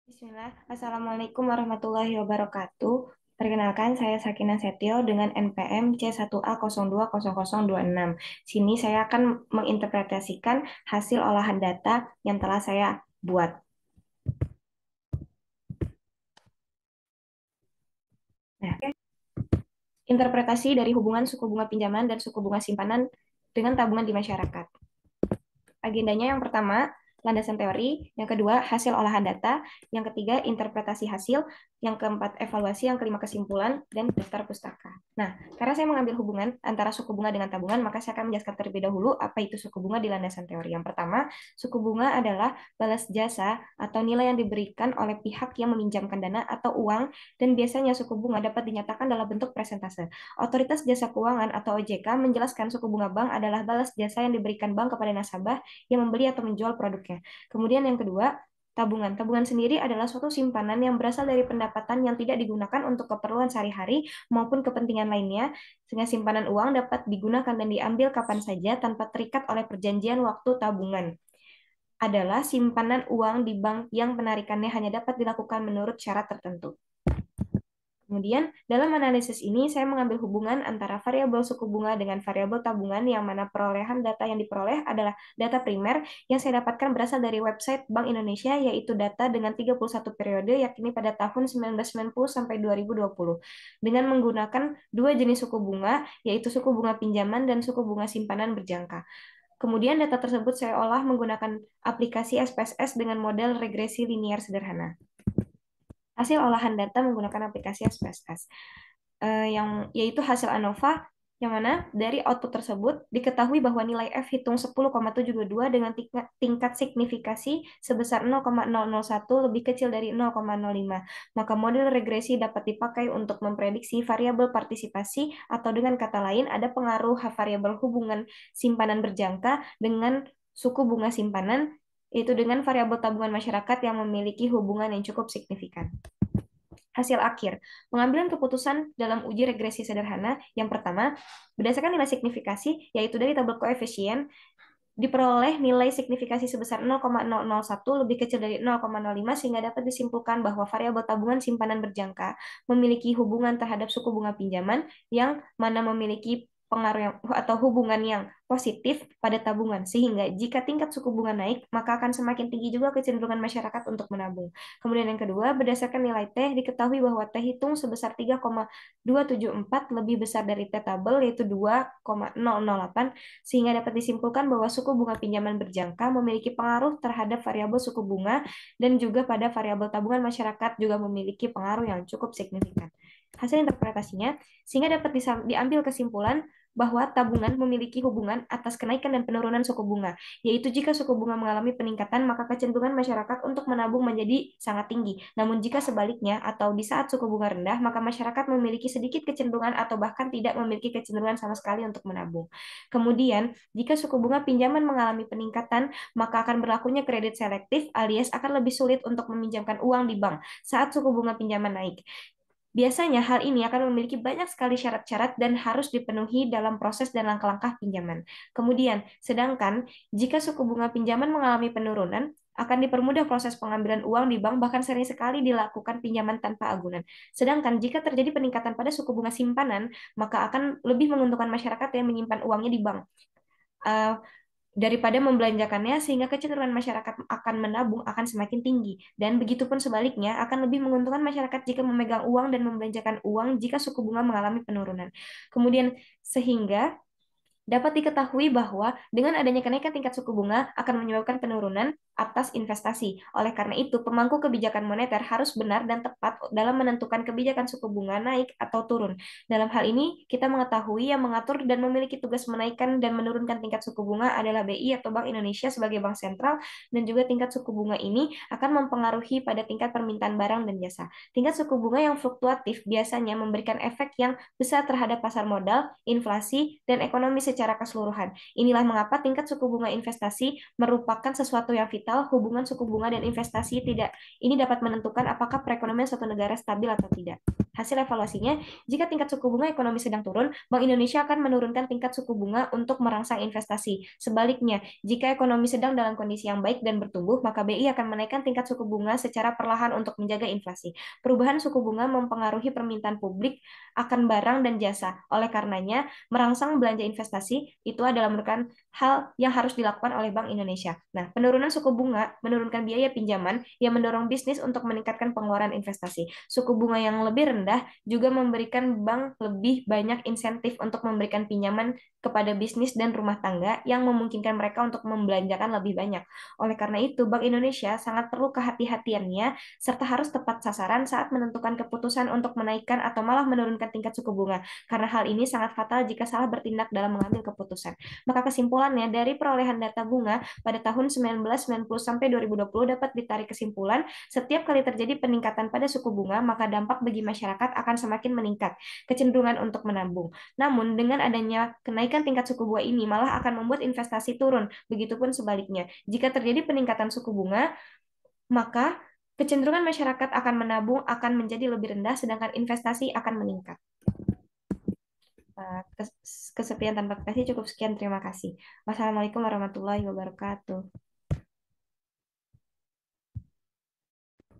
Bismillah. Assalamualaikum warahmatullahi wabarakatuh. Perkenalkan, saya Sakina Setio dengan NPM C1A020026. Sini saya akan menginterpretasikan hasil olahan data yang telah saya buat. Nah, interpretasi dari hubungan suku bunga pinjaman dan suku bunga simpanan dengan tabungan di masyarakat. Agendanya yang pertama, landasan teori, yang kedua, hasil olahan data, yang ketiga, interpretasi hasil, yang keempat, evaluasi, yang kelima, kesimpulan, dan daftar pustaka. Nah, karena saya mengambil hubungan antara suku bunga dengan tabungan, maka saya akan menjelaskan terlebih dahulu apa itu suku bunga di landasan teori. Yang pertama, suku bunga adalah balas jasa atau nilai yang diberikan oleh pihak yang meminjamkan dana atau uang, dan biasanya suku bunga dapat dinyatakan dalam bentuk presentase. Otoritas Jasa Keuangan atau OJK menjelaskan suku bunga bank adalah balas jasa yang diberikan bank kepada nasabah yang membeli atau menjual produknya. Kemudian yang kedua, tabungan. Tabungan sendiri adalah suatu simpanan yang berasal dari pendapatan yang tidak digunakan untuk keperluan sehari-hari maupun kepentingan lainnya, sehingga simpanan uang dapat digunakan dan diambil kapan saja tanpa terikat oleh perjanjian waktu. Tabungan adalah simpanan uang di bank yang penarikannya hanya dapat dilakukan menurut syarat tertentu. Kemudian, dalam analisis ini, saya mengambil hubungan antara variabel suku bunga dengan variabel tabungan, yang mana perolehan data yang diperoleh adalah data primer yang saya dapatkan berasal dari website Bank Indonesia, yaitu data dengan 31 periode, yakni pada tahun 1990 sampai 2020, dengan menggunakan dua jenis suku bunga, yaitu suku bunga pinjaman dan suku bunga simpanan berjangka. Kemudian data tersebut saya olah menggunakan aplikasi SPSS dengan model regresi linier sederhana. Hasil olahan data menggunakan aplikasi SPSS, yang yaitu hasil ANOVA, yang mana dari output tersebut diketahui bahwa nilai F hitung 10,72 dengan tingkat signifikasi sebesar 0,001 lebih kecil dari 0,05. Maka model regresi dapat dipakai untuk memprediksi variabel partisipasi, atau dengan kata lain ada pengaruh variabel hubungan simpanan berjangka dengan suku bunga simpanan, yaitu dengan variabel tabungan masyarakat yang memiliki hubungan yang cukup signifikan. Hasil akhir, pengambilan keputusan dalam uji regresi sederhana. Yang pertama, berdasarkan nilai signifikasi, yaitu dari tabel koefisien, diperoleh nilai signifikasi sebesar 0,001 lebih kecil dari 0,05, sehingga dapat disimpulkan bahwa variabel tabungan simpanan berjangka memiliki hubungan terhadap suku bunga pinjaman, yang mana memiliki pengaruh yang, atau hubungan yang positif pada tabungan, sehingga jika tingkat suku bunga naik, maka akan semakin tinggi juga kecenderungan masyarakat untuk menabung. Kemudian yang kedua, berdasarkan nilai T, diketahui bahwa T hitung sebesar 3,274 lebih besar dari T tabel, yaitu 2,008, sehingga dapat disimpulkan bahwa suku bunga pinjaman berjangka memiliki pengaruh terhadap variabel suku bunga, dan juga pada variabel tabungan masyarakat juga memiliki pengaruh yang cukup signifikan. Hasil interpretasinya, sehingga dapat diambil kesimpulan bahwa tabungan memiliki hubungan atas kenaikan dan penurunan suku bunga, yaitu jika suku bunga mengalami peningkatan, maka kecenderungan masyarakat untuk menabung menjadi sangat tinggi. Namun jika sebaliknya, atau di saat suku bunga rendah, maka masyarakat memiliki sedikit kecenderungan atau bahkan tidak memiliki kecenderungan sama sekali untuk menabung. Kemudian, jika suku bunga pinjaman mengalami peningkatan, maka akan berlakunya kredit selektif, alias akan lebih sulit untuk meminjamkan uang di bank saat suku bunga pinjaman naik. Biasanya hal ini akan memiliki banyak sekali syarat-syarat dan harus dipenuhi dalam proses dan langkah-langkah pinjaman. Kemudian, sedangkan jika suku bunga pinjaman mengalami penurunan, akan dipermudah proses pengambilan uang di bank, bahkan sering sekali dilakukan pinjaman tanpa agunan. Sedangkan jika terjadi peningkatan pada suku bunga simpanan, maka akan lebih menguntungkan masyarakat yang menyimpan uangnya di bank, uh, daripada membelanjakannya, sehingga kecenderungan masyarakat akan menabung akan semakin tinggi. Dan begitupun sebaliknya, akan lebih menguntungkan masyarakat jika memegang uang dan membelanjakan uang jika suku bunga mengalami penurunan. Kemudian, sehingga dapat diketahui bahwa dengan adanya kenaikan tingkat suku bunga akan menyebabkan penurunan atas investasi. Oleh karena itu, pemangku kebijakan moneter harus benar dan tepat dalam menentukan kebijakan suku bunga naik atau turun. Dalam hal ini, kita mengetahui yang mengatur dan memiliki tugas menaikkan dan menurunkan tingkat suku bunga adalah BI atau Bank Indonesia sebagai bank sentral, dan juga tingkat suku bunga ini akan mempengaruhi pada tingkat permintaan barang dan jasa. Tingkat suku bunga yang fluktuatif biasanya memberikan efek yang besar terhadap pasar modal, inflasi, dan ekonomi secara keseluruhan. Inilah mengapa tingkat suku bunga investasi merupakan sesuatu yang vital. Hubungan suku bunga dan investasi tidak ini dapat menentukan apakah perekonomian suatu negara stabil atau tidak. Hasil evaluasinya, jika tingkat suku bunga ekonomi sedang turun, Bank Indonesia akan menurunkan tingkat suku bunga untuk merangsang investasi. Sebaliknya, jika ekonomi sedang dalam kondisi yang baik dan bertumbuh, maka BI akan menaikkan tingkat suku bunga secara perlahan untuk menjaga inflasi. Perubahan suku bunga mempengaruhi permintaan publik akan barang dan jasa. Oleh karenanya, merangsang belanja investasi itu adalah merupakan hal yang harus dilakukan oleh Bank Indonesia. Nah, penurunan suku bunga menurunkan biaya pinjaman yang mendorong bisnis untuk meningkatkan pengeluaran investasi. Suku bunga yang lebih rendah juga memberikan bank lebih banyak insentif untuk memberikan pinjaman kepada bisnis dan rumah tangga yang memungkinkan mereka untuk membelanjakan lebih banyak. Oleh karena itu, Bank Indonesia sangat perlu kehati-hatiannya serta harus tepat sasaran saat menentukan keputusan untuk menaikkan atau malah menurunkan tingkat suku bunga, karena hal ini sangat fatal jika salah bertindak dalam mengambil keputusan. Maka kesimpulannya, dari perolehan data bunga pada tahun 1990 sampai 2020 dapat ditarik kesimpulan, setiap kali terjadi peningkatan pada suku bunga, maka dampak bagi masyarakat akan semakin meningkat, kecenderungan untuk menabung. Namun, dengan adanya kenaikan tingkat suku bunga ini malah akan membuat investasi turun, begitupun sebaliknya. Jika terjadi peningkatan suku bunga, maka kecenderungan masyarakat akan menabung akan menjadi lebih rendah, sedangkan investasi akan meningkat. Kesepian tanpa kasih cukup sekian, terima kasih. Wassalamualaikum warahmatullahi wabarakatuh.